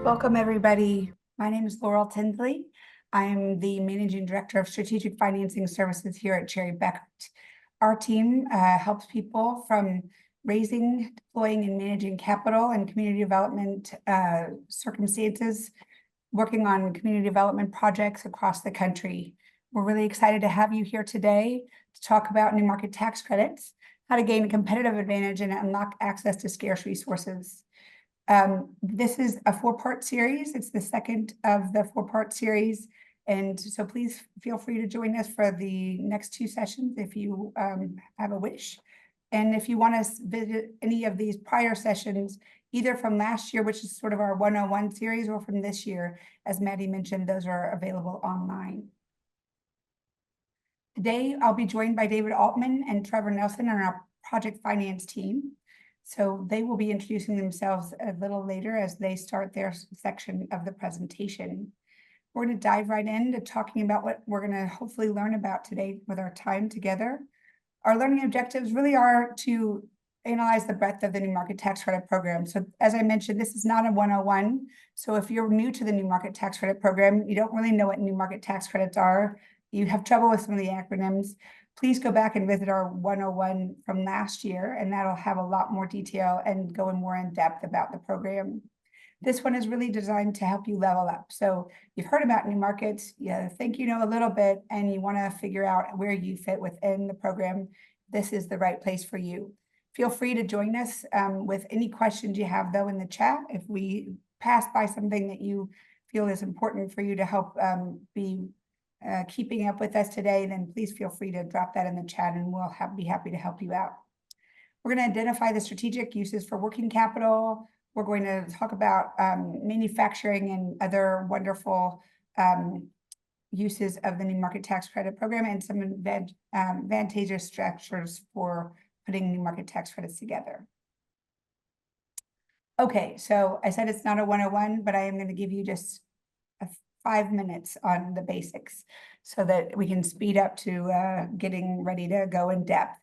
Welcome, everybody. My name is Laurel Tinsley. I am the Managing Director of Strategic Financing Services here at Cherry Beckert. Our team helps people from raising, deploying, and managing capital and community development circumstances, working on community development projects across the country. We're really excited to have you here today to talk about new market tax credits, how to gain a competitive advantage and unlock access to scarce resources. This is a four-part series. It's the second of the four-part series. And so please feel free to join us for the next two sessions if you have a wish. And if you want to visit any of these prior sessions, either from last year, which is sort of our 101 series, or from this year, as Maddie mentioned, those are available online. Today, I'll be joined by David Altman and Trevor Nelson on our project finance team. So they will be introducing themselves a little later as they start their section of the presentation. We're going to dive right into talking about what we're going to hopefully learn about today with our time together. Our learning objectives really are to analyze the breadth of the new market tax credit program. So as I mentioned, this is not a 101. So if you're new to the new market tax credit program, you don't really know what new market tax credits are, you have trouble with some of the acronyms, please go back and visit our 101 from last year, and that'll have a lot more detail and go in more in depth about the program. This one is really designed to help you level up. So you've heard about new markets, you think you know a little bit, and you want to figure out where you fit within the program. This is the right place for you. Feel free to join us with any questions you have, though, in the chat. If we pass by something that you feel is important for you to help be keeping up with us today, then please feel free to drop that in the chat and we'll be happy to help you out. We're going to identify the strategic uses for working capital. We're going to talk about manufacturing and other wonderful uses of the new market tax credit program and some advantageous structures for putting new market tax credits together. Okay, so I said it's not a 101, but I am going to give you just 5 minutes on the basics so that we can speed up to getting ready to go in depth.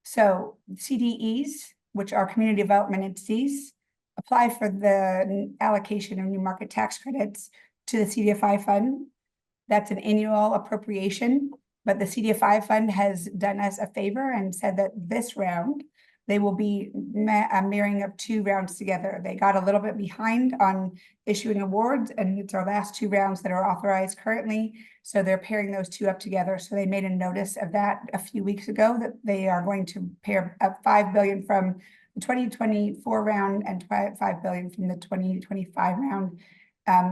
So CDEs, which are community development entities, apply for the allocation of new market tax credits to the CDFI fund. That's an annual appropriation, but the CDFI fund has done us a favor and said that this round, they will be marrying up two rounds together. They got a little bit behind on issuing awards, and it's our last two rounds that are authorized currently. So they're pairing those two up together. So they made a notice of that a few weeks ago that they are going to pair up $5 billion from the 2024 round and $5 billion from the 2025 round.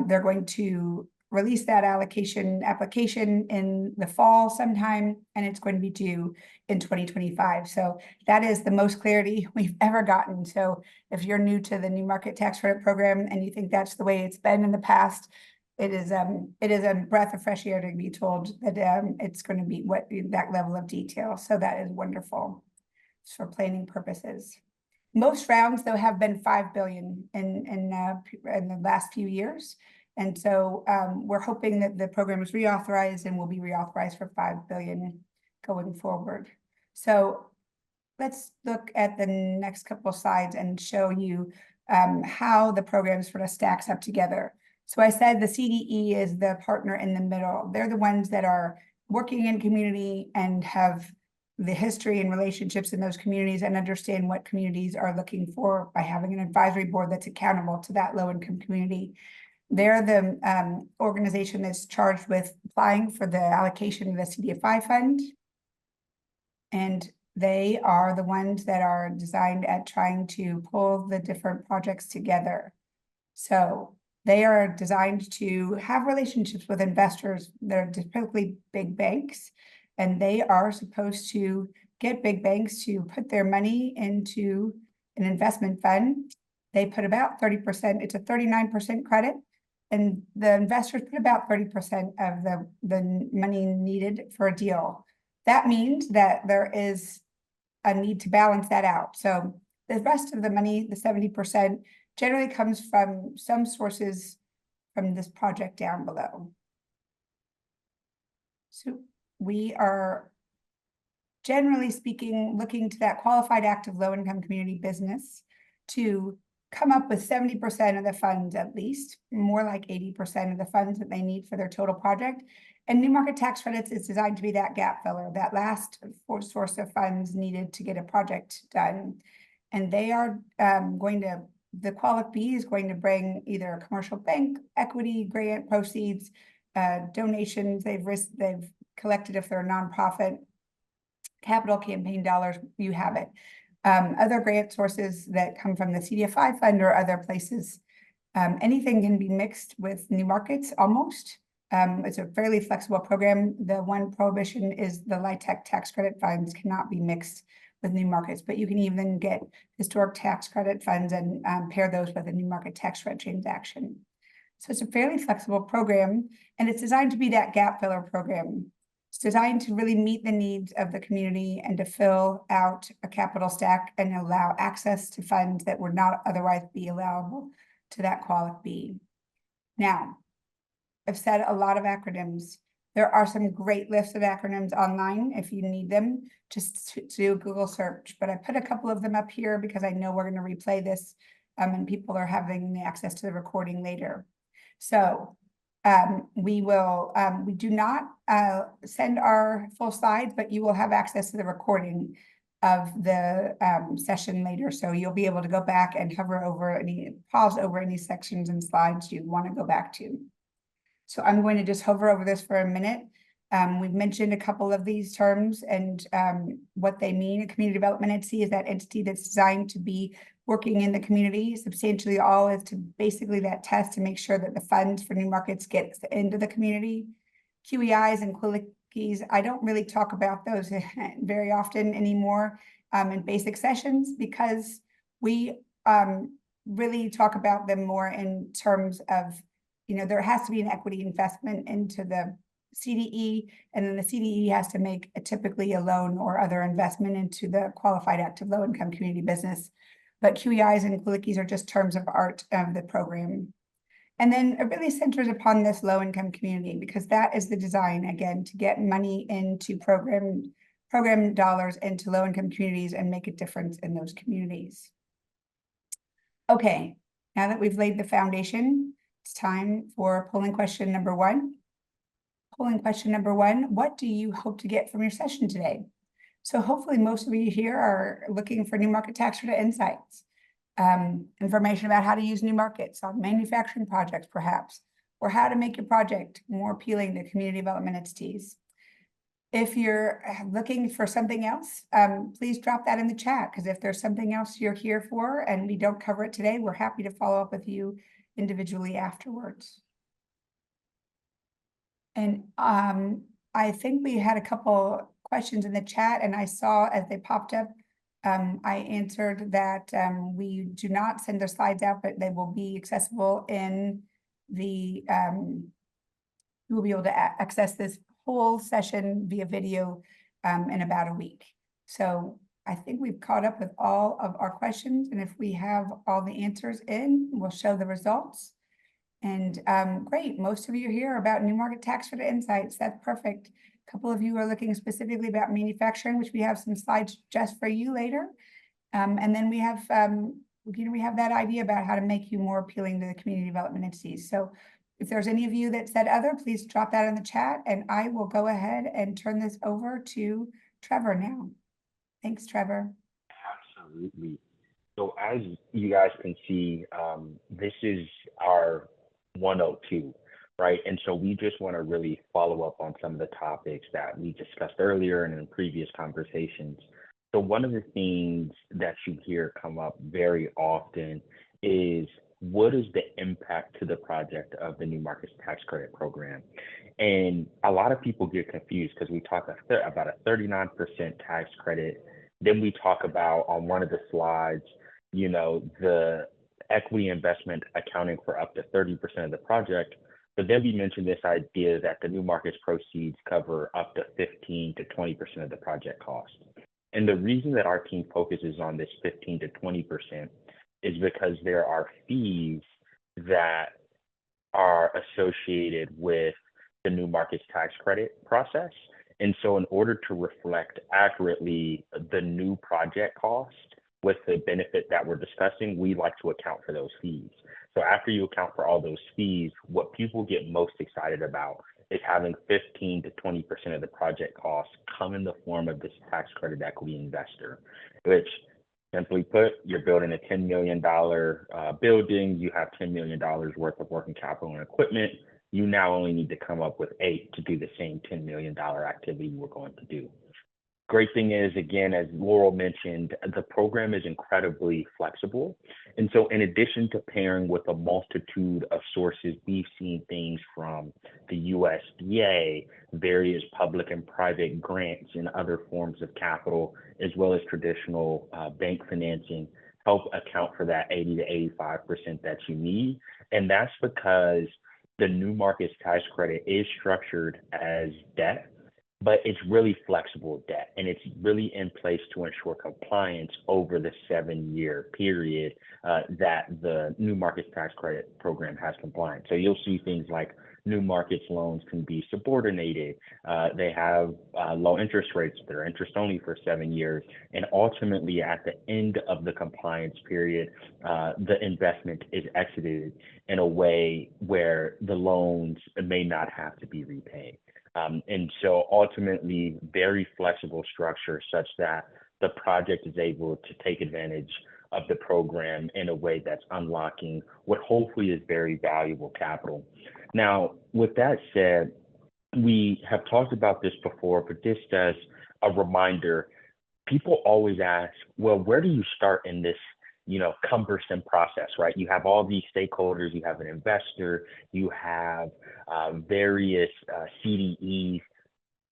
They're going to release that allocation application in the fall sometime, and it's going to be due in 2025. So that is the most clarity we've ever gotten. So if you're new to the new market tax credit program and you think that's the way it's been in the past, it is a breath of fresh air to be told that it's going to be that level of detail. So that is wonderful for planning purposes. Most rounds, though, have been $5 billion in the last few years. And so we're hoping that the program is reauthorized and will be reauthorized for $5 billion going forward. So let's look at the next couple of slides and show you how the program sort of stacks up together. So I said the CDE is the partner in the middle. They're the ones that are working in community and have the history and relationships in those communities and understand what communities are looking for by having an advisory board that's accountable to that low-income community. They're the organization that's charged with applying for the allocation of the CDFI fund. And they are the ones that are designed at trying to pull the different projects together. So they are designed to have relationships with investors that are typically big banks, and they are supposed to get big banks to put their money into an investment fund. They put about 30%, it's a 39% credit. And the investors put about 30% of the money needed for a deal. That means that there is a need to balance that out. So the rest of the money, the 70%, generally comes from some sources from this project down below. So we are, generally speaking, looking to that qualified active low-income community business to come up with 70% of the funds, at least, more like 80% of the funds that they need for their total project. And new market tax credits is designed to be that gap filler, that last source of funds needed to get a project done. And they are the Qualic B is going to bring either a commercial bank, equity, grant proceeds, donations they've collected if they're a nonprofit, capital campaign dollars, you have it. Other grant sources that come from the CDFI fund or other places. Anything can be mixed with new markets almost. It's a fairly flexible program. The one prohibition is the LIHTC tax credit funds cannot be mixed with new markets, but you can even get historic tax credit funds and pair those with a new market tax credit transaction. So it's a fairly flexible program, and it's designed to be that gap filler program. It's designed to really meet the needs of the community and to fill out a capital stack and allow access to funds that would not otherwise be allowable to that Qualic B. Now, I've said a lot of acronyms. There are some great lists of acronyms online if you need them, just to do a Google search. But I put a couple of them up here because I know we're going to replay this and people are having access to the recording later. So we do not send our full slides, but you will have access to the recording of the session later. So you'll be able to go back and pause over any sections and slides you want to go back to. So I'm going to just hover over this for a minute. We've mentioned a couple of these terms and what they mean. A community development entity is that entity that's designed to be working in the community. Substantially all is to basically that test to make sure that the funds for new markets get into the community. QEIs and quickies, I don't really talk about those very often anymore in basic sessions because we really talk about them more in terms of, there has to be an equity investment into the CDE, and then the CDE has to make typically a loan or other investment into the qualified active low-income community business. But QEIs and quickies are just terms of art of the program. And then it really centers upon this low-income community because that is the design, again, to get money into program dollars into low-income communities and make a difference in those communities. Okay, now that we've laid the foundation, it's time for polling question number one. Polling question number one, what do you hope to get from your session today? So hopefully most of you here are looking for new market tax credit insights, information about how to use new markets on manufacturing projects perhaps, or how to make your project more appealing to community development entities. If you're looking for something else, please drop that in the chat, because if there's something else you're here for and we don't cover it today, we're happy to follow up with you individually afterwards. And I think we had a couple questions in the chat, and I saw as they popped up, I answered that we do not send their slides out, but they will be accessible in the, you will be able to access this whole session via video in about a week. So I think we've caught up with all of our questions, and if we have all the answers in, we'll show the results. And great, most of you are here about new market tax credit insights. That's perfect. A couple of you are looking specifically about manufacturing, which we have some slides just for you later. And then we have that idea about how to make you more appealing to the community development entities. So if there's any of you that said other, please drop that in the chat, and I will go ahead and turn this over to Trevor now. Thanks, Trevor. Absolutely. So as you guys can see, this is our 102, right? And so we just want to really follow up on some of the topics that we discussed earlier and in previous conversations. So one of the things that you hear come up very often is, what is the impact to the project of the new markets tax credit program? And a lot of people get confused because we talk about a 39% tax credit. Then we talk about on one of the slides, the equity investment accounting for up to 30% of the project. But then we mentioned this idea that the new markets proceeds cover up to 15 to 20% of the project cost. And the reason that our team focuses on this 15 to 20% is because there are fees that are associated with the new markets tax credit process. And so in order to reflect accurately the new project cost, with the benefit that we're discussing, we like to account for those fees. So after you account for all those fees, what people get most excited about is having 15 to 20% of the project costs come in the form of this tax credit equity investor, which simply put, you're building a $10 million building, you have $10 million worth of working capital and equipment. You now only need to come up with 8 to do the same $10 million activity you were going to do. Great thing is, again, as Laurel mentioned, the program is incredibly flexible. And so in addition to pairing with a multitude of sources, we've seen things from the USDA, various public and private grants and other forms of capital, as well as traditional bank financing, help account for that 80 to 85% that you need. And that's because the New Markets Tax Credit is structured as debt, but it's really flexible debt, and it's really in place to ensure compliance over the 7-year period that the New Markets Tax Credit program has compliance. So you'll see things like New Markets loans can be subordinated. They have low interest rates. They're interest only for 7 years. And ultimately, at the end of the compliance period, the investment is exited in a way where the loans may not have to be repaid. And so ultimately, very flexible structure such that the project is able to take advantage of the program in a way that's unlocking what hopefully is very valuable capital. Now, with that said, we have talked about this before, but just as a reminder, people always ask, well, where do you start in this cumbersome process, right? You have all these stakeholders, you have an investor, you have various CDEs.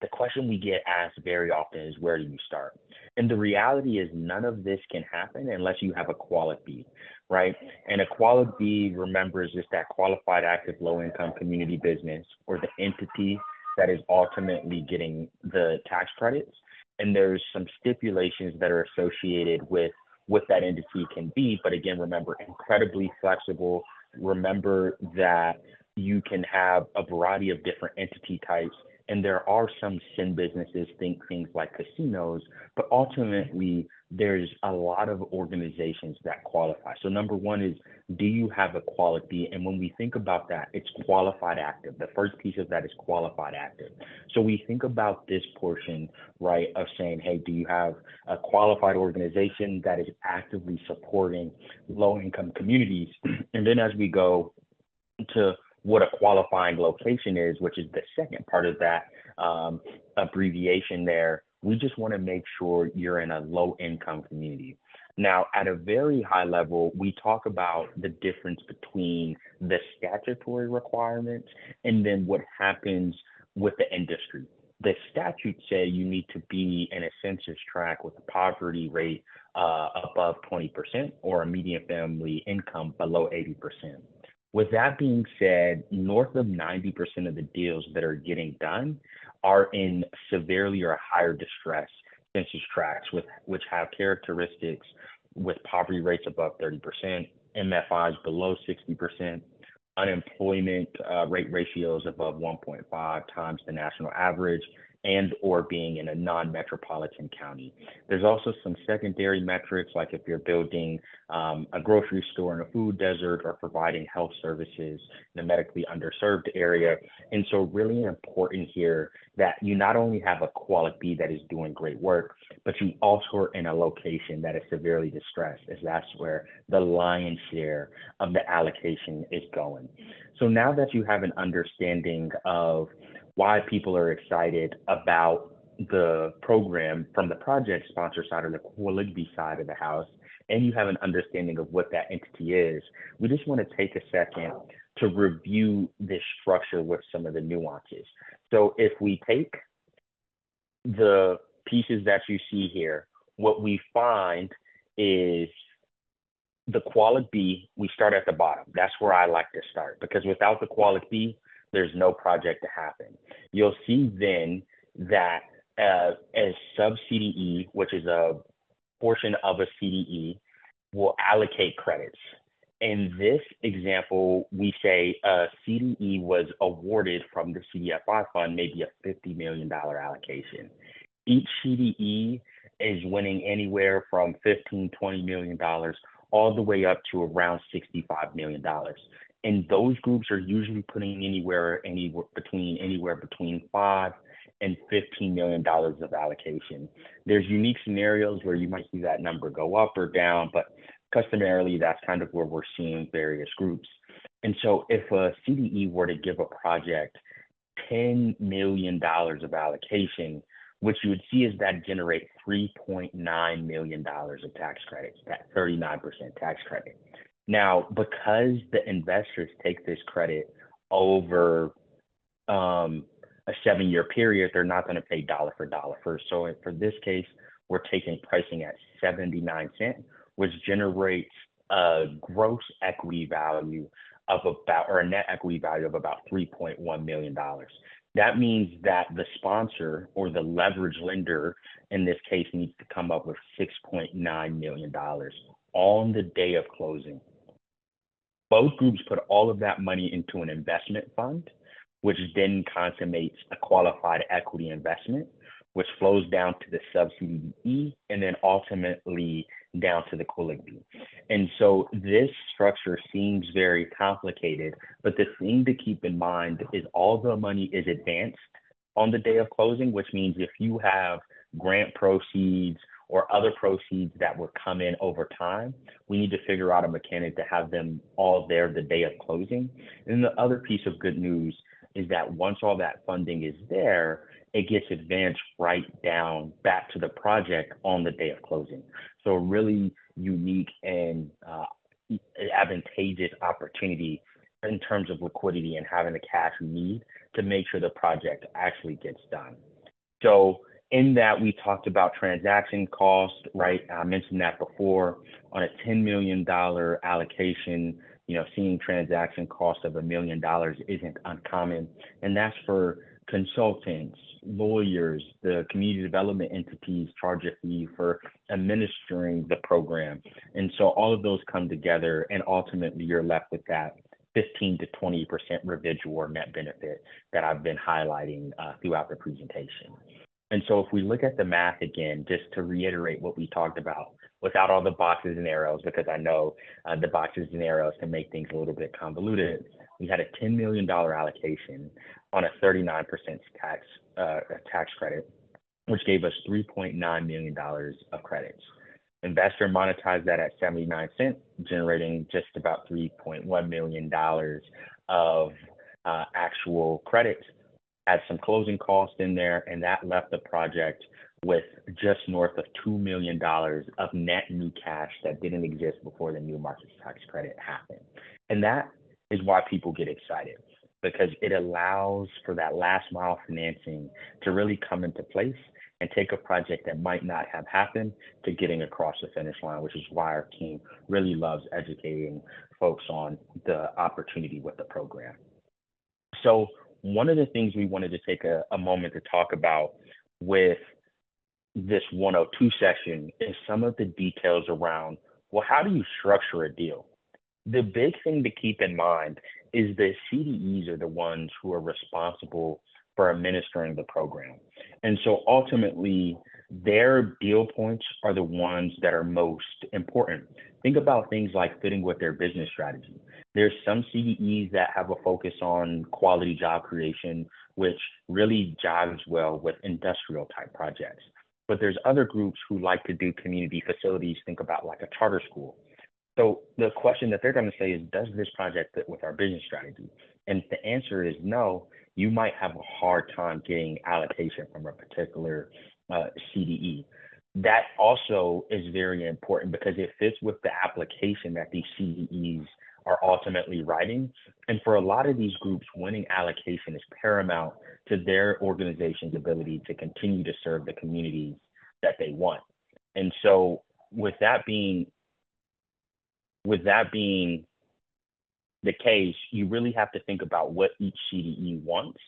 The question we get asked very often is, where do you start? And the reality is none of this can happen unless you have a qualified B, right? And a qualified B, remember, is just that qualified active low-income community business or the entity that is ultimately getting the tax credits. And there's some stipulations that are associated with what that entity can be. But again, remember, incredibly flexible. Remember that you can have a variety of different entity types. And there are some sin businesses, think things like casinos, but ultimately there's a lot of organizations that qualify. So number one is, do you have a quality? And when we think about that, it's qualified active. The first piece of that is qualified active. So we think about this portion, right, of saying, hey, do you have a qualified organization that is actively supporting low-income communities? And then as we go to what a qualifying location is, which is the second part of that abbreviation there, we just want to make sure you're in a low-income community. Now, at a very high level, we talk about the difference between the statutory requirements and then what happens with the industry. The statutes say you need to be in a census tract with a poverty rate above 20% or a median family income below 80%. With that being said, north of 90% of the deals that are getting done are in severely or higher distress census tracts, which have characteristics with poverty rates above 30%, MFIs below 60%, unemployment rate ratios above 1.5 times the national average, and or being in a non-metropolitan county. There's also some secondary metrics, like if you're building a grocery store in a food desert or providing health services in a medically underserved area. And so really important here that you not only have a quality B that is doing great work, but you also are in a location that is severely distressed, as that's where the lion's share of the allocation is going. So now that you have an understanding of why people are excited about the program from the project sponsor side or the quality side of the house, and you have an understanding of what that entity is, we just want to take a second to review this structure with some of the nuances. So if we take the pieces that you see here, what we find is the quality B, we start at the bottom. That's where I like to start, because without the quality B, there's no project to happen. You'll see then that as sub-CDE, which is a portion of a CDE, will allocate credits. In this example, we say a CDE was awarded from the CDFI fund, maybe a $50 million allocation. Each CDE is winning anywhere from $15-20 million all the way up to around $65 million. And those groups are usually putting anywhere between $5 and $15 million of allocation. There's unique scenarios where you might see that number go up or down, but customarily that's kind of where we're seeing various groups. And so if a CDE were to give a project $10 million of allocation, what you would see is that generate $3.9 million of tax credits, that 39% tax credit. Now, because the investors take this credit over a 7-year period, they're not going to pay dollar for dollar. So for this case, we're taking pricing at 79 cents, which generates a gross equity value of about, or a net equity value of about $3.1 million. That means that the sponsor or the leverage lender in this case needs to come up with $6.9 million on the day of closing. Both groups put all of that money into an investment fund, which then consummates a qualified equity investment, which flows down to the sub-CDE and then ultimately down to the COLIC-B. And so this structure seems very complicated, but the thing to keep in mind is all the money is advanced on the day of closing, which means if you have grant proceeds or other proceeds that would come in over time, we need to figure out a mechanic to have them all there the day of closing. And the other piece of good news is that once all that funding is there, it gets advanced right down back to the project on the day of closing. So a really unique and advantageous opportunity in terms of liquidity and having the cash we need to make sure the project actually gets done. So in that, we talked about transaction cost, right? I mentioned that before. On a $10 million allocation, seeing transaction cost of $1 million isn't uncommon. And that's for consultants, lawyers, the community development entities charge a fee for administering the program. And so all of those come together, and ultimately you're left with that 15 to 20% residual or net benefit that I've been highlighting throughout the presentation. And so if we look at the math again, just to reiterate what we talked about without all the boxes and arrows, because I know the boxes and arrows can make things a little bit convoluted, we had a $10 million allocation on a 39% tax credit, which gave us $3.9 million of credits. Investor monetized that at 79 cents, generating just about $3.1 million of actual credits. Had some closing costs in there, and that left the project with just north of $2 million of net new cash that didn't exist before the new markets tax credit happened. And that is why people get excited, because it allows for that last mile financing to really come into place and take a project that might not have happened to getting across the finish line, which is why our team really loves educating folks on the opportunity with the program. So one of the things we wanted to take a moment to talk about with this 102 section is some of the details around, well, how do you structure a deal? The big thing to keep in mind is that CDEs are the ones who are responsible for administering the program. And so ultimately, their deal points are the ones that are most important. Think about things like fitting with their business strategy. There's some CDEs that have a focus on quality job creation, which really jives well with industrial type projects. But there's other groups who like to do community facilities, think about like a charter school. So the question that they're going to say is, does this project fit with our business strategy? And if the answer is no, you might have a hard time getting allocation from a particular CDE. That also is very important because it fits with the application that these CDEs are ultimately writing. And for a lot of these groups, winning allocation is paramount to their organization's ability to continue to serve the communities that they want. And so with that being the case, you really have to think about what each CDE wants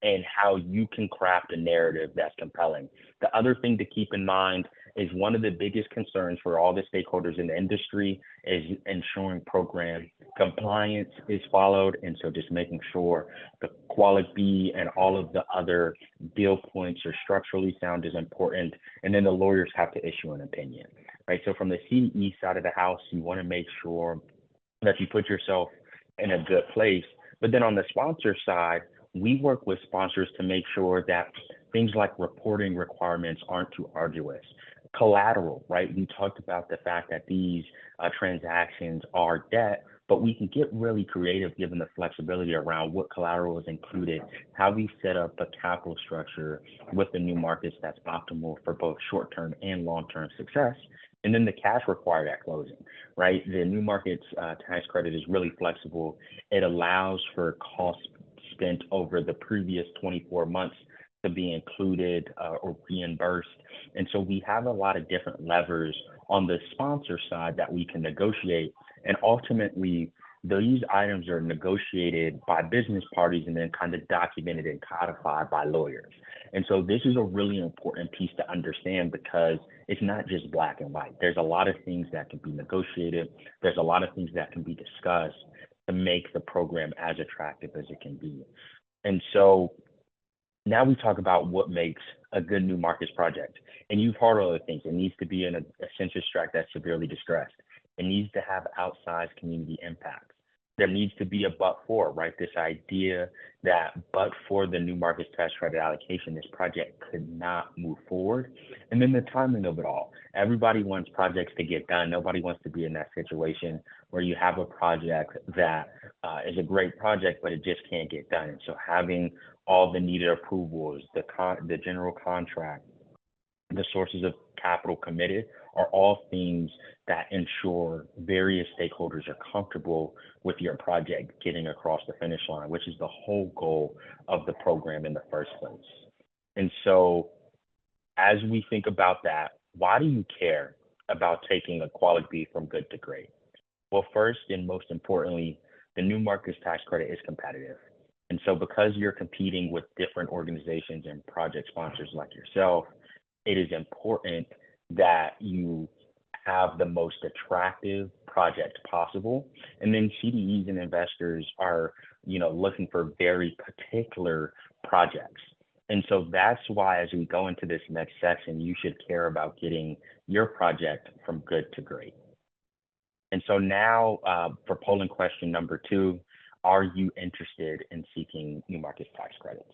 and how you can craft a narrative that's compelling. The other thing to keep in mind is one of the biggest concerns for all the stakeholders in the industry is ensuring program compliance is followed, and so just making sure the quality and all of the other deal points are structurally sound is important. And then the lawyers have to issue an opinion, right? So from the CDE side of the house, you want to make sure that you put yourself in a good place. But then on the sponsor side, we work with sponsors to make sure that things like reporting requirements aren't too arduous. Collateral, right? We talked about the fact that these transactions are debt, but we can get really creative given the flexibility around what collateral is included, how we set up a capital structure with the new markets that's optimal for both short-term and long-term success. And then the cash required at closing, right? The new markets tax credit is really flexible. It allows for costs spent over the previous 24 months to be included or reimbursed. And so we have a lot of different levers on the sponsor side that we can negotiate. And ultimately, these items are negotiated by business parties and then kind of documented and codified by lawyers. And so this is a really important piece to understand because it's not just black and white. There's a lot of things that can be negotiated. There's a lot of things that can be discussed to make the program as attractive as it can be. And so now we talk about what makes a good new markets project. And you've heard other things. It needs to be in a census tract that's severely distressed. It needs to have outsized community impact. There needs to be a but for, right? This idea that but for the new markets tax credit allocation, this project could not move forward. And then the timing of it all. Everybody wants projects to get done. Nobody wants to be in that situation where you have a project that is a great project, but it just can't get done. And so having all the needed approvals, the general contract, the sources of capital committed are all things that ensure various stakeholders are comfortable with your project getting across the finish line, which is the whole goal of the program in the first place. And so as we think about that, why do you care about taking a quality B from good to great? Well, first and most importantly, the new markets tax credit is competitive. And so because you're competing with different organizations and project sponsors like yourself, it is important that you have the most attractive project possible. And then CDEs and investors are, looking for very particular projects. And so that's why as we go into this next section, you should care about getting your project from good to great. And so now for polling question number 2, are you interested in seeking new markets tax credits?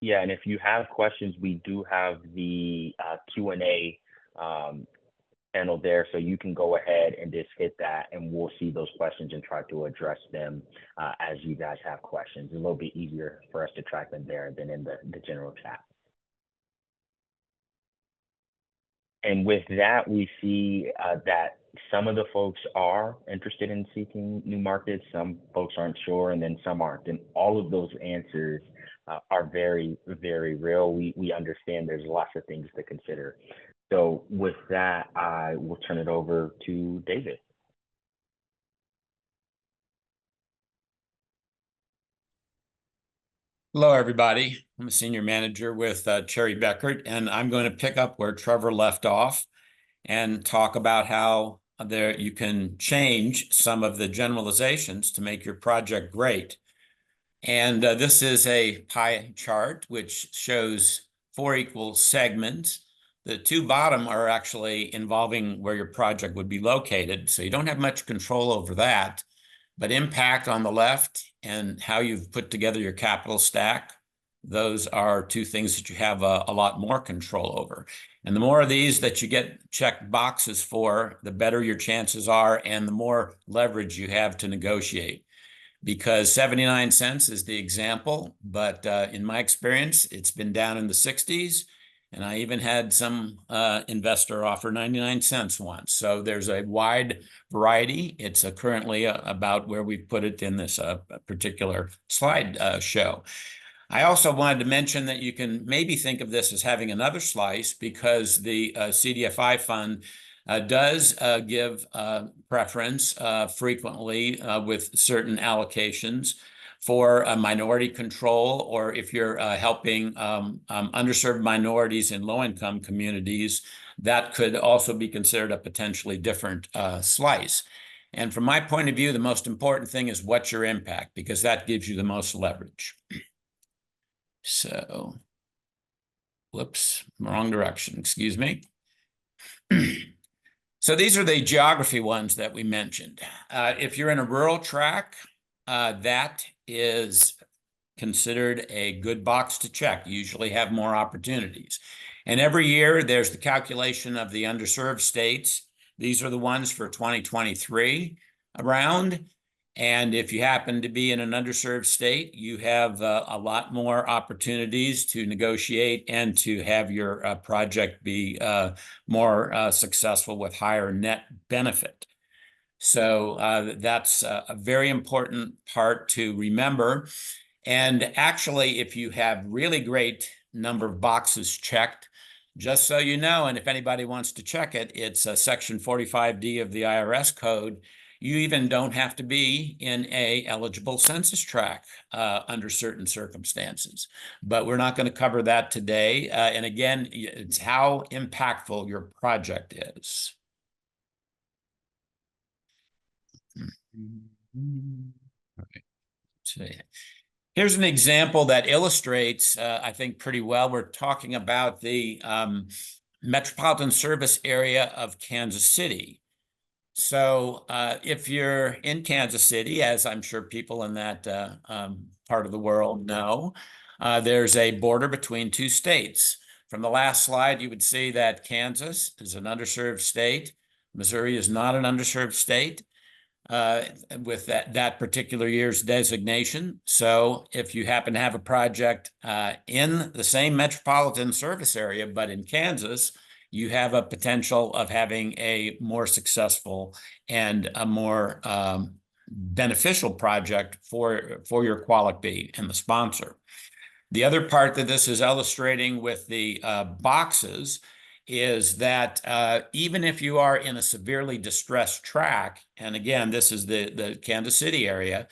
Yeah, and if you have questions, we do have the Q&A panel there, so you can go ahead and just hit that, and we'll see those questions and try to address them as you guys have questions. It's a little bit easier for us to track them there than in the general chat. And with that, we see that some of the folks are interested in seeking new markets, some folks aren't sure, and then some aren't. And all of those answers are very, very real. We understand there's lots of things to consider. So with that, I will turn it over to David. Hello, everybody. I'm a senior manager with Cherry Beckert, and I'm going to pick up where Trevor left off and talk about how you can change some of the generalizations to make your project great. And this is a pie chart which shows 4 equal segments. The 2 bottom are actually involving where your project would be located, so you don't have much control over that. But impact on the left and how you've put together your capital stack, those are 2 things that you have a lot more control over. And the more of these that you get checked boxes for, the better your chances are and the more leverage you have to negotiate. Because 79 cents is the example, but in my experience, it's been down in the 60s. And I even had some investor offer 99 cents once. So there's a wide variety. It's currently about where we've put it in this particular slide show. I also wanted to mention that you can maybe think of this as having another slice because the CDFI fund does give preference frequently with certain allocations for a minority control, or if you're helping underserved minorities in low-income communities, that could also be considered a potentially different slice. And from my point of view, the most important thing is what's your impact, because that gives you the most leverage. So, whoops, wrong direction, excuse me. So these are the geography ones that we mentioned. If you're in a rural tract, that is considered a good box to check. You usually have more opportunities. And every year there's the calculation of the underserved states. These are the ones for 2023 around. And if you happen to be in an underserved state, you have a lot more opportunities to negotiate and to have your project be more successful with higher net benefit. So that's a very important part to remember. And actually, if you have really great number of boxes checked, just so you know, and if anybody wants to check it, it's Section 45D of the IRS code. You even don't have to be in a eligible census tract under certain circumstances. But we're not going to cover that today. And again, it's how impactful your project is. Okay. So, here's an example that illustrates, I think, pretty well. We're talking about the metropolitan service area of Kansas City. So if you're in Kansas City, as I'm sure people in that part of the world know, there's a border between two states. From the last slide, you would see that Kansas is an underserved state. Missouri is not an underserved state with that particular year's designation. So if you happen to have a project in the same metropolitan service area, but in Kansas, you have a potential of having a more successful and a more beneficial project for your quality and the sponsor. The other part that this is illustrating with the boxes is that even if you are in a severely distressed tract, and again, this is the Kansas City area,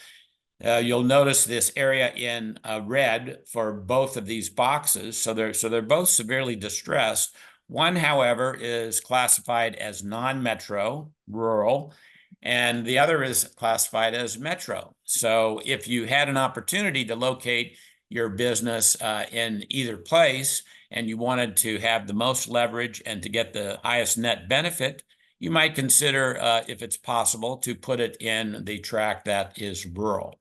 you'll notice this area in red for both of these boxes. So they're both severely distressed. One, however, is classified as non-metro, rural, and the other is classified as metro. So if you had an opportunity to locate your business in either place, and you wanted to have the most leverage and to get the highest net benefit, you might consider, if it's possible, to put it in the tract that is rural.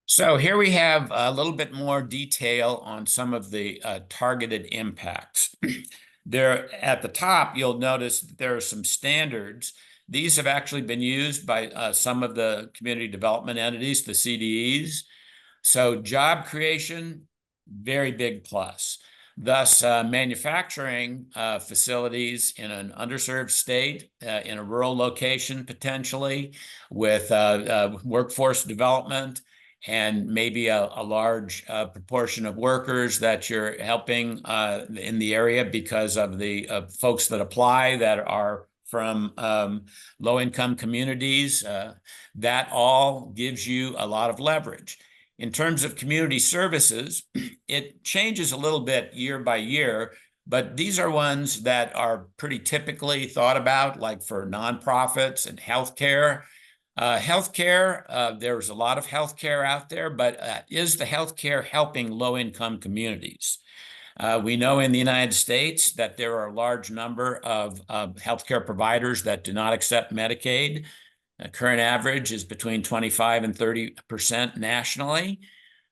So here we have a little bit more detail on some of the targeted impacts. There at the top, you'll notice that there are some standards. These have actually been used by some of the community development entities, the CDEs. So job creation, very big plus. Thus, manufacturing facilities in an underserved state, in a rural location potentially, with workforce development, and maybe a large proportion of workers that you're helping in the area because of the folks that apply that are from low-income communities. That all gives you a lot of leverage. In terms of community services, it changes a little bit year by year, but these are ones that are pretty typically thought about, like for nonprofits and healthcare. Healthcare, there's a lot of healthcare out there, but is the healthcare helping low-income communities? We know in the United States that there are a large number of healthcare providers that do not accept Medicaid. The current average is between 25 and 30% nationally.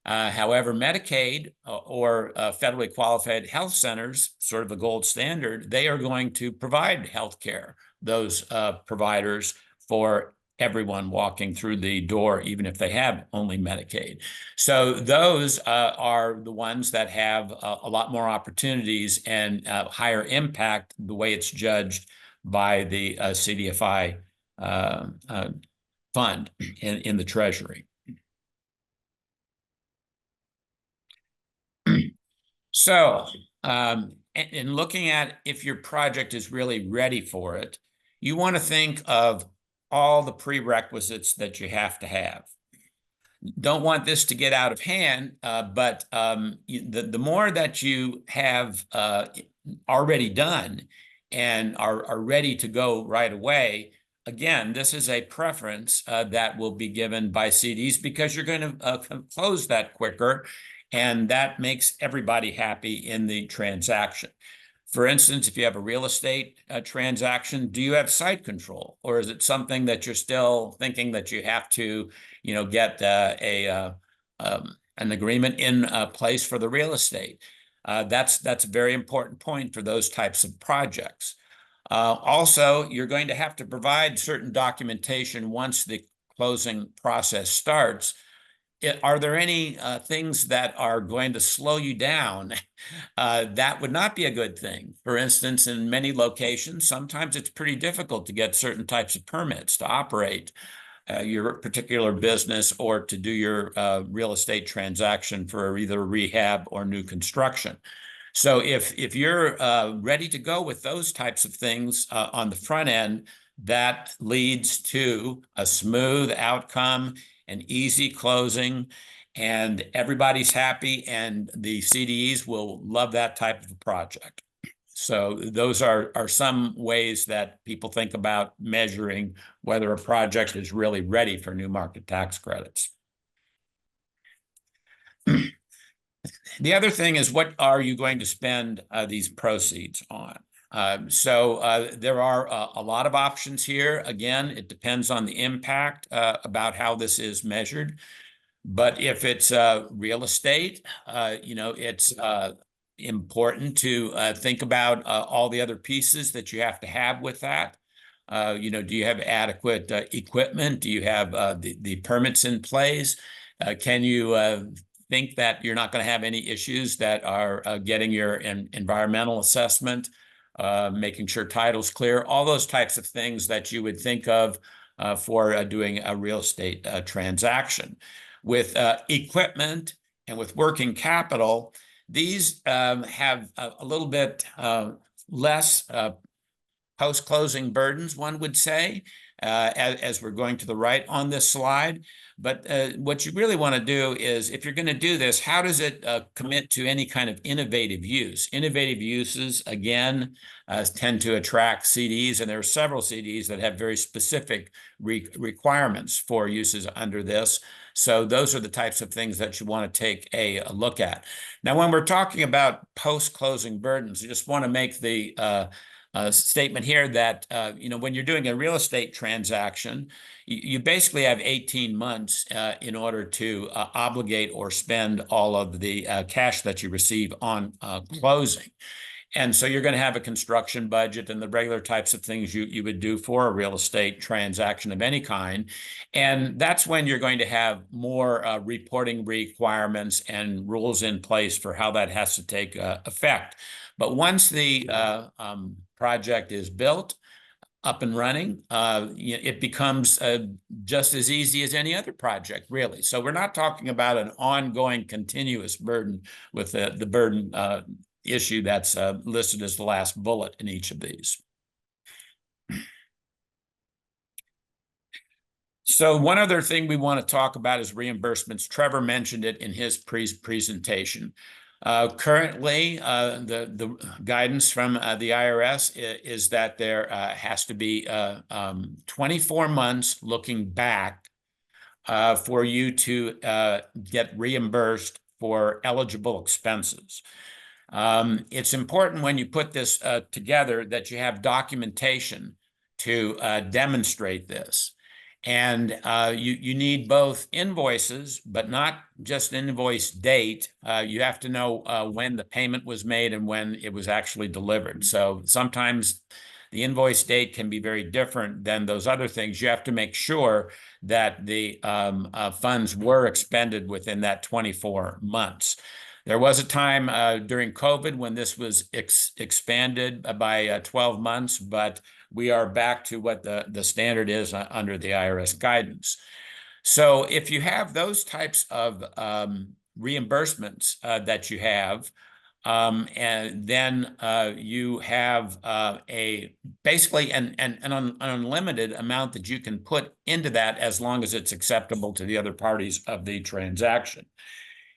However, Medicaid or federally qualified health centers, sort of the gold standard, they are going to provide healthcare, those providers, for everyone walking through the door, even if they have only Medicaid. So those are the ones that have a lot more opportunities and higher impact, the way it's judged by the CDFI fund in the Treasury. So in looking at if your project is really ready for it, you want to think of all the prerequisites that you have to have. don't want this to get out of hand, but the more that you have already done and are ready to go right away, again, this is a preference that will be given by CDs because you're going to close that quicker, and that makes everybody happy in the transaction. For instance, if you have a real estate transaction, do you have site control, or is it something that you're still thinking that you have to, get an agreement in place for the real estate? That's a very important point for those types of projects. Also, you're going to have to provide certain documentation once the closing process starts. Are there any things that are going to slow you down? That would not be a good thing. For instance, in many locations, sometimes it's pretty difficult to get certain types of permits to operate your particular business or to do your real estate transaction for either rehab or new construction. So if you're ready to go with those types of things on the front end, that leads to a smooth outcome, an easy closing, and everybody's happy, and the CDEs will love that type of a project. So those are some ways that people think about measuring whether a project is really ready for new market tax credits. The other thing is, what are you going to spend these proceeds on? So there are a lot of options here. Again, it depends on the impact about how this is measured. But if it's real estate, it's important to think about all the other pieces that you have to have with that. Do you have adequate equipment? Do you have the permits in place? Can you think that you're not going to have any issues that are getting your environmental assessment, making sure title's clear, all those types of things that you would think of for doing a real estate transaction. With equipment and with working capital, these have a little bit less post-closing burdens, one would say, as we're going to the right on this slide. But what you really want to do is, if you're going to do this, how does it commit to any kind of innovative use? Innovative uses, again, tend to attract CDs, and there are several CDs that have very specific requirements for uses under this. So those are the types of things that you want to take a look at. Now, when we're talking about post-closing burdens, you just want to make the statement here that, when you're doing a real estate transaction, you basically have 18 months in order to obligate or spend all of the cash that you receive on closing. And so you're going to have a construction budget and the regular types of things you would do for a real estate transaction of any kind. And that's when you're going to have more reporting requirements and rules in place for how that has to take effect. But once the project is built, up and running, it becomes just as easy as any other project, really. So we're not talking about an ongoing continuous burden with the burden issue that's listed as the last bullet in each of these. So one other thing we want to talk about is reimbursements. Trevor mentioned it in his presentation. Currently, the guidance from the IRS is that there has to be 24 months looking back for you to get reimbursed for eligible expenses. It's important when you put this together that you have documentation to demonstrate this. And you need both invoices, but not just invoice date. You have to know when the payment was made and when it was actually delivered. So sometimes the invoice date can be very different than those other things. You have to make sure that the funds were expended within that 24 months. There was a time during COVID when this was expanded by 12 months, but we are back to what the standard is under the IRS guidance. So if you have those types of reimbursements that you have, And then you have basically an unlimited amount that you can put into that as long as it's acceptable to the other parties of the transaction.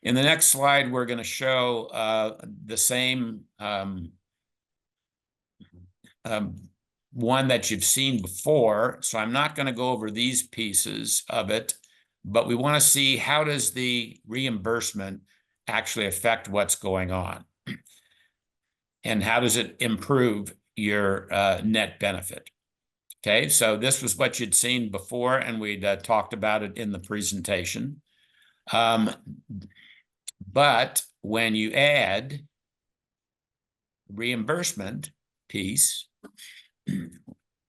In the next slide, we're going to show the same one that you've seen before. So I'm not going to go over these pieces of it, but we want to see how does the reimbursement actually affect what's going on, and how does it improve your net benefit. Okay, so this was what you'd seen before, and we'd talked about it in the presentation. But when you add reimbursement piece,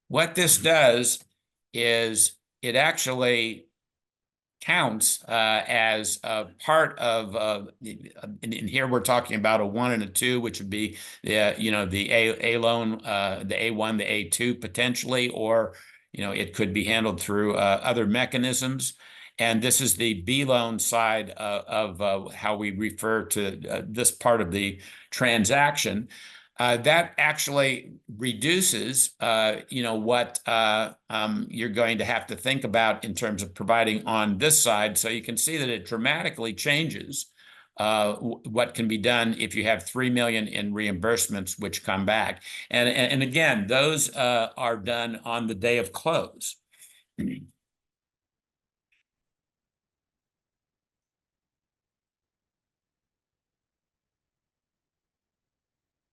what this does is it actually counts as a part of, and here we're talking about a 1 and a 2, which would be the the A loan, the A1, the A2 potentially, or it could be handled through other mechanisms. And this is the B loan side of how we refer to this part of the transaction. That actually reduces, what you're going to have to think about in terms of providing on this side. So you can see that it dramatically changes what can be done if you have 3 million in reimbursements which come back. And again, those are done on the day of close.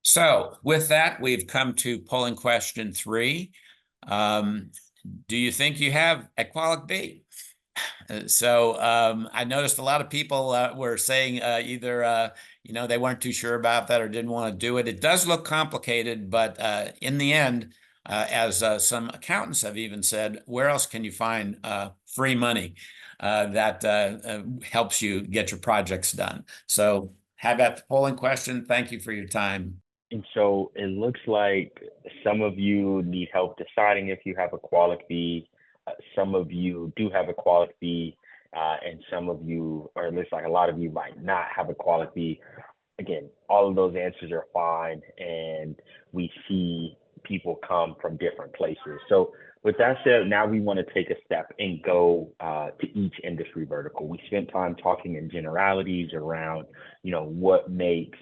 So with that, we've come to polling question 3. Do you think you have a qualic B? So I noticed a lot of people were saying either, they weren't too sure about that or didn't want to do it. It does look complicated, but in the end, as some accountants have even said, where else can you find free money that helps you get your projects done? So have at the polling question. Thank you for your time. And so it looks like some of you need help deciding if you have a qualic B. Some of you do have a qualic B, and some of you, or it looks like a lot of you, might not have a qualic B. Again, all of those answers are fine, and we see people come from different places. So with that said, now we want to take a step and go to each industry vertical. We spent time talking in generalities around, what makes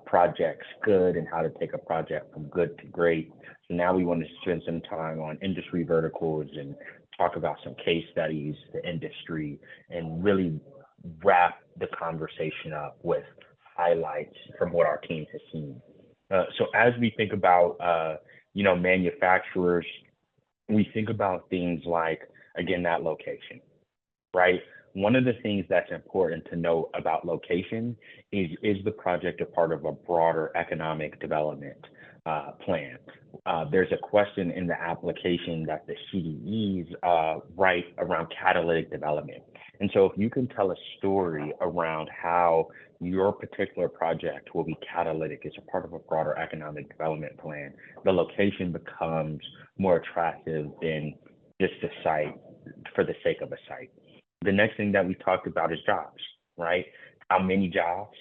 projects good and how to take a project from good to great. So now we want to spend some time on industry verticals and talk about some case studies, the industry, and really wrap the conversation up with highlights from what our team has seen. So as we think about, manufacturers, we think about things like, again, that location, right? One of the things that's important to know about location is the project a part of a broader economic development plan? There's a question in the application that the CDEs write around catalytic development. And so if you can tell a story around how your particular project will be catalytic as a part of a broader economic development plan, the location becomes more attractive than just a site for the sake of a site. The next thing that we talked about is jobs, right? How many jobs?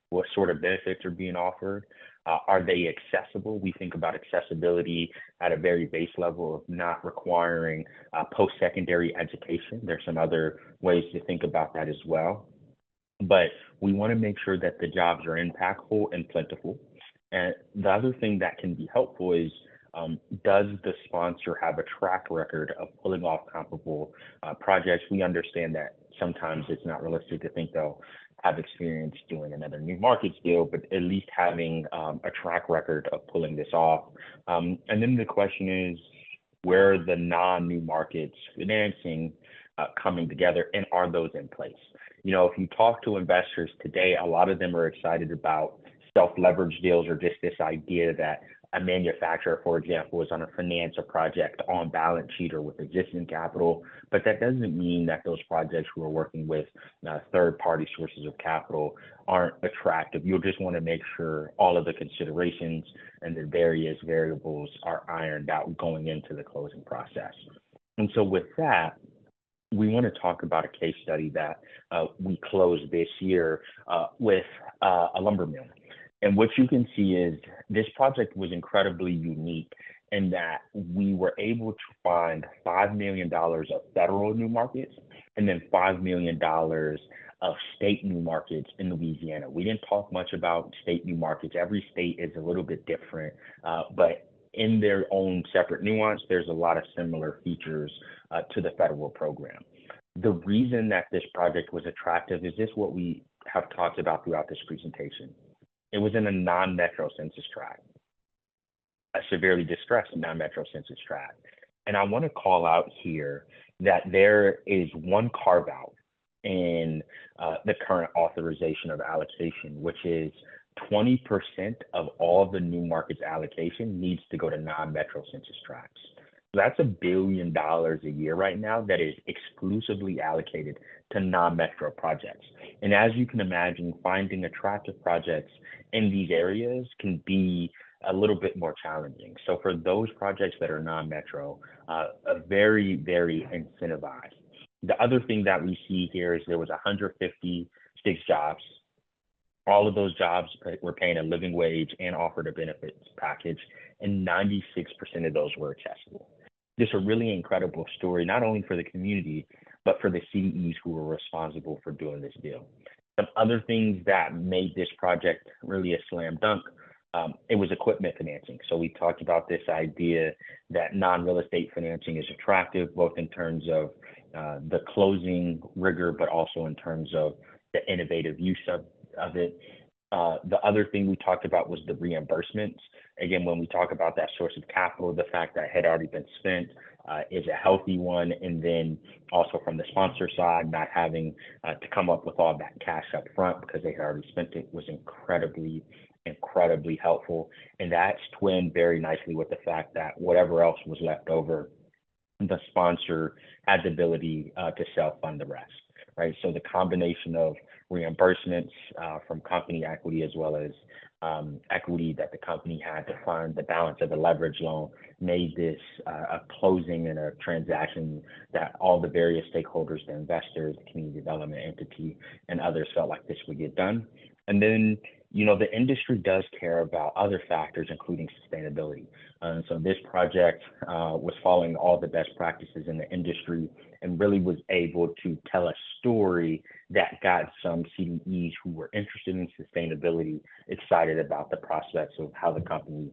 What sort of benefits are being offered? Are they accessible? We think about accessibility at a very base level of not requiring post-secondary education. There's some other ways to think about that as well. But we want to make sure that the jobs are impactful and plentiful. And the other thing that can be helpful is, does the sponsor have a track record of pulling off comparable projects? We understand that sometimes it's not realistic to think they'll have experience doing another new markets deal, but at least having a track record of pulling this off. And then the question is, where are the non-new markets financing coming together, and are those in place? If you talk to investors today, a lot of them are excited about self-leverage deals, or just this idea that a manufacturer, for example, is going to finance a project on balance sheet or with existing capital, but that doesn't mean that those projects who are working with third-party sources of capital aren't attractive. You'll just want to make sure all of the considerations and the various variables are ironed out going into the closing process. And so with that, we want to talk about a case study that we closed this year with a lumber mill. And what you can see is this project was incredibly unique in that we were able to find $5 million of federal new markets and then $5 million of state new markets in Louisiana. We didn't talk much about state new markets. Every state is a little bit different, but in their own separate nuance, there's a lot of similar features to the federal program. The reason that this project was attractive is this what we have talked about throughout this presentation. It was in a non-metro census tract, a severely distressed non-metro census tract. And I want to call out here that there is one carve out in the current authorization of allocation, which is 20% of all the new markets allocation needs to go to non-metro census tracts. So that's $1 billion a year right now that is exclusively allocated to non-metro projects. And as you can imagine, finding attractive projects in these areas can be a little bit more challenging. So for those projects that are non-metro, very, very incentivized. The other thing that we see here is there was 156 jobs. All of those jobs were paying a living wage and offered a benefits package, and 96% of those were accessible. This is a really incredible story, not only for the community, but for the CDEs who were responsible for doing this deal. Some other things that made this project really a slam dunk, it was equipment financing. So we talked about this idea that non-real estate financing is attractive, both in terms of the closing rigor, but also in terms of the innovative use of it. The other thing we talked about was the reimbursements. Again, when we talk about that source of capital, the fact that it had already been spent is a healthy one. And then also from the sponsor side, not having to come up with all that cash up front because they had already spent it was incredibly helpful. And that's twinned very nicely with the fact that whatever else was left over, the sponsor had the ability to self-fund the rest, right? So the combination of reimbursements from company equity as well as equity that the company had to fund the balance of the leverage loan made this a closing and a transaction that all the various stakeholders, the investors, the community development entity, and others felt like this would get done. And then, you know, the industry does care about other factors, including sustainability. So this project was following all the best practices in the industry and really was able to tell a story that got some CDEs who were interested in sustainability excited about the prospects of how the company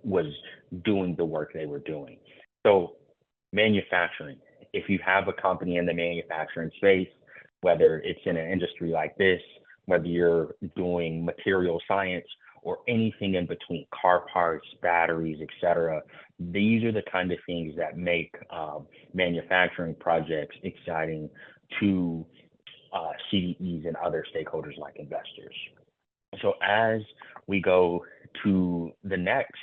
was doing the work they were doing. So manufacturing, if you have a company in the manufacturing space, whether it's in an industry like this, whether you're doing material science or anything in between, car parts, batteries, et cetera, these are the kind of things that make manufacturing projects exciting to CDEs and other stakeholders like investors. So as we go to the next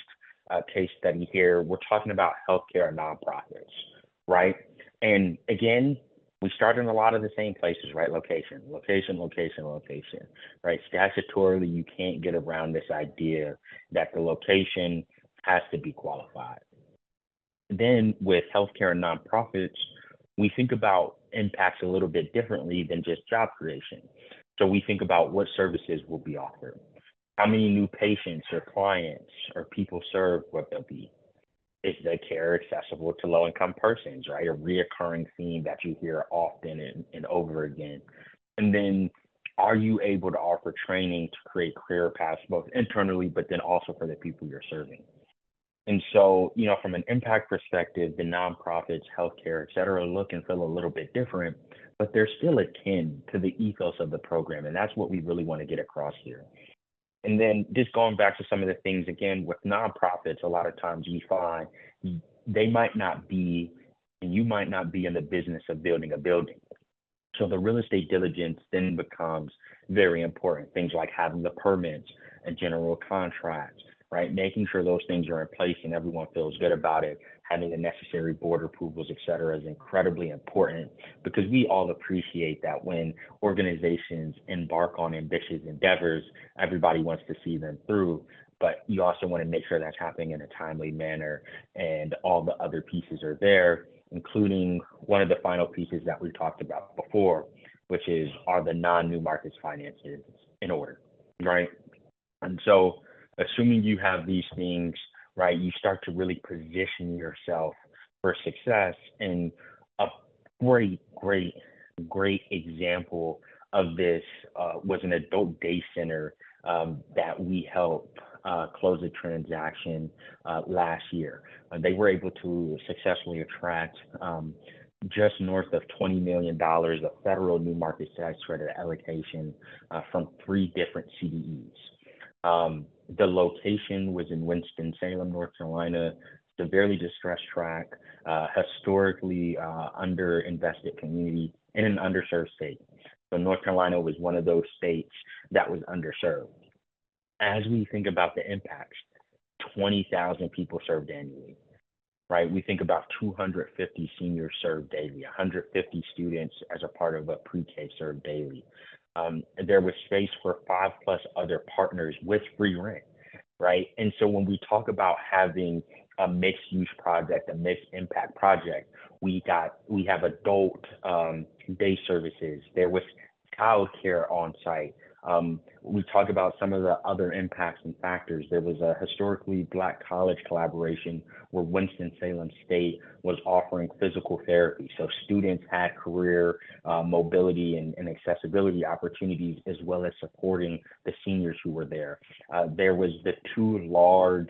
case study here, we're talking about healthcare and nonprofits, right? And again, we start in a lot of the same places, right? Location, right? Statutorily, you can't get around this idea that the location has to be qualified. Then with healthcare and nonprofits, we think about impacts a little bit differently than just job creation. So we think about what services will be offered, how many new patients or clients or people served will there be. Is the care accessible to low-income persons, right? A reoccurring theme that you hear often and over again. And then are you able to offer training to create career paths both internally, but then also for the people you're serving? And so, you know, from an impact perspective, the nonprofits, healthcare, et cetera, look and feel a little bit different, but they're still akin to the ethos of the program. And that's what we really want to get across here. And then just going back to some of the things, again, with nonprofits, a lot of times we find they might not be, and you might not be in the business of building a building. So the real estate diligence then becomes very important. Things like having the permits and general contracts, right? Making sure those things are in place and everyone feels good about it. Having the necessary board approvals, et cetera, is incredibly important because we all appreciate that when organizations embark on ambitious endeavors, everybody wants to see them through, but you also want to make sure that's happening in a timely manner and all the other pieces are there, including one of the final pieces that we talked about before, which is, are the non-new markets finances in order, right? And so, assuming you have these things, right, you start to really position yourself for success. And a great example of this was an adult day center that we helped close a transaction last year. They were able to successfully attract just north of $20 million of federal new market tax credit allocation from 3 different CDEs. The location was in Winston-Salem, North Carolina, severely distressed tract, historically underinvested community in an underserved state. So North Carolina was one of those states that was underserved. As we think about the impacts, 20,000 people served annually, right? We think about 250 seniors served daily, 150 students as a part of a pre-K served daily. There was space for 5+ other partners with free rent, right? And so when we talk about having a mixed use project, a mixed impact project, we have adult day services. There was childcare on site. We talked about some of the other impacts and factors. There was a historically Black college collaboration where Winston-Salem State was offering physical therapy. So students had career mobility and accessibility opportunities, as well as supporting the seniors who were there. There was the 2 large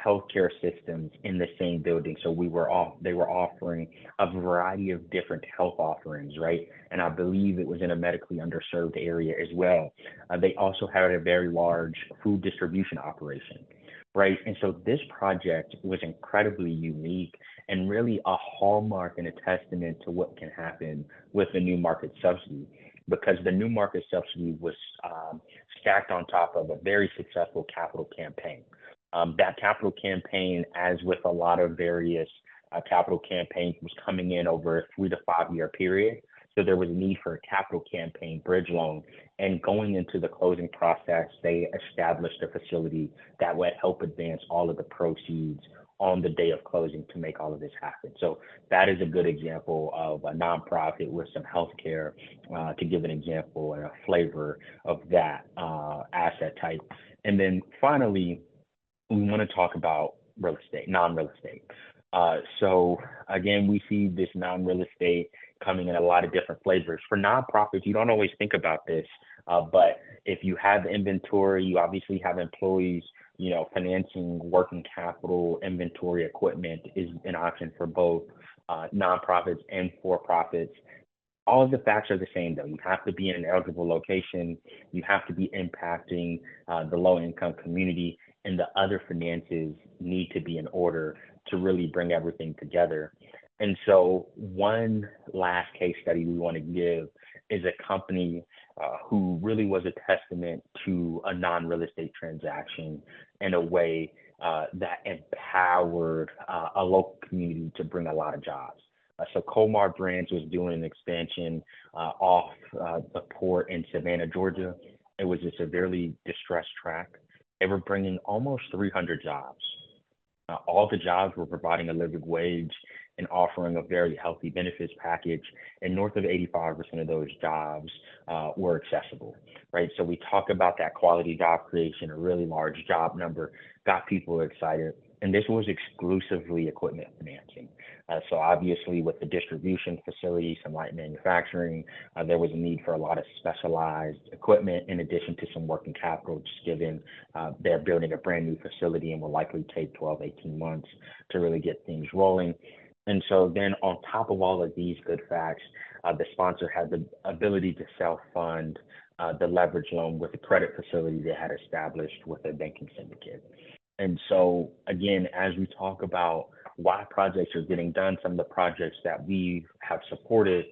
healthcare systems in the same building. So they were offering a variety of different health offerings, right? And I believe it was in a medically underserved area as well. They also had a very large food distribution operation, right? And so this project was incredibly unique and really a hallmark and a testament to what can happen with the new market subsidy, because the new market subsidy was stacked on top of a very successful capital campaign. That capital campaign, as with a lot of various capital campaigns, was coming in over a 3 to 5 year period. So there was a need for a capital campaign bridge loan. And going into the closing process, they established a facility that would help advance all of the proceeds on the day of closing to make all of this happen. So that is a good example of a nonprofit with some healthcare, to give an example and a flavor of that asset type. And then finally, we want to talk about real estate, non-real estate. So again, we see this non-real estate coming in a lot of different flavors. For nonprofits, you don't always think about this, but if you have inventory, you obviously have employees, financing, working capital, inventory, equipment is an option for both nonprofits and for-profits. All of the facts are the same, though. You have to be in an eligible location. You have to be impacting the low-income community, and the other finances need to be in order to really bring everything together. And so one last case study we want to give is a company who really was a testament to a non-real estate transaction in a way that empowered a local community to bring a lot of jobs. So Colmar Brands was doing an expansion off the port in Savannah, Georgia. It was a severely distressed tract. They were bringing almost 300 jobs. All the jobs were providing a living wage and offering a very healthy benefits package. And north of 85% of those jobs were accessible, right? So we talk about that quality job creation, a really large job number, got people excited. And this was exclusively equipment financing. So obviously with the distribution facility, some light manufacturing, there was a need for a lot of specialized equipment in addition to some working capital, just given they're building a brand new facility and will likely take 12, 18 months to really get things rolling. And so then on top of all of these good facts, the sponsor had the ability to self-fund the leverage loan with a credit facility they had established with a banking syndicate. And so again, as we talk about why projects are getting done, some of the projects that we have supported,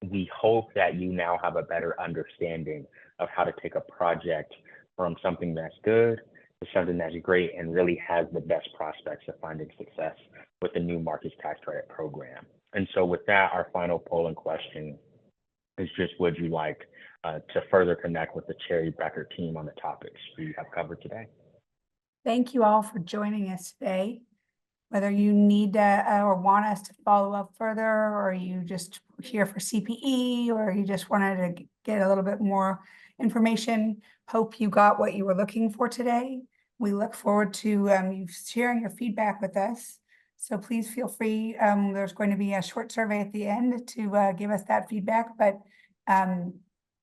we hope that you now have a better understanding of how to take a project from something that's good to something that's great and really has the best prospects of finding success with the new markets tax credit program. And so with that, our final polling question is just, would you like to further connect with the Cherry Becker team on the topics we have covered today? Thank you all for joining us today. Whether you need or want us to follow up further, or you just here for CPE, or you just wanted to get a little bit more information. Hope you got what you were looking for today. We look forward to you sharing your feedback with us. So please feel free. There's going to be a short survey at the end to give us that feedback, but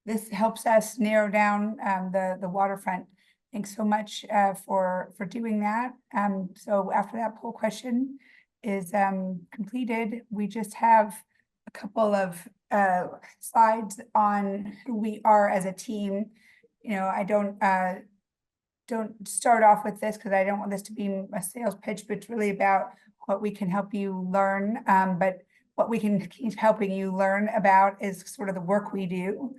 this helps us narrow down the waterfront. Thanks so much for doing that. So after that poll question is completed, we just have a couple of slides on who we are as a team. You know, I don't start off with this because I don't want this to be a sales pitch, but it's really about what we can help you learn. But what we can keep helping you learn about is sort of the work we do.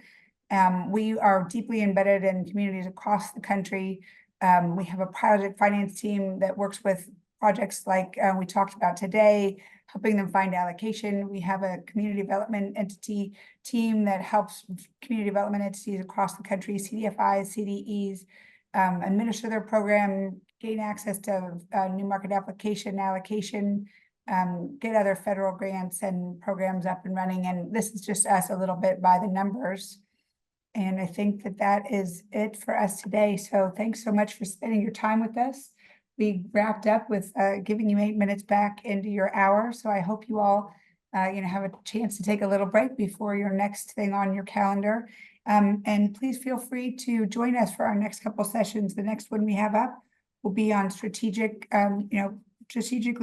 We are deeply embedded in communities across the country. We have a project finance team that works with projects like we talked about today, helping them find allocation. We have a community development entity team that helps community development entities across the country, CDFIs, CDEs, administer their program, gain access to new market application, allocation, get other federal grants and programs up and running. And this is just us a little bit by the numbers. And I think that that is it for us today. So thanks so much for spending your time with us. We wrapped up with giving you 8 minutes back into your hour. So I hope you all have a chance to take a little break before your next thing on your calendar. And please feel free to join us for our next couple sessions. The next one we have up will be on strategically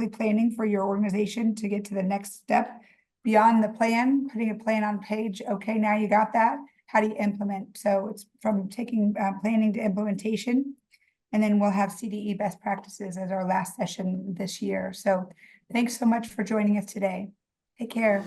planning for your organization to get to the next step beyond the plan, putting a plan on page. Okay, now you got that. How do you implement? So it's from taking planning to implementation. And then we'll have CDE best practices as our last session this year. So thanks so much for joining us today. Take care.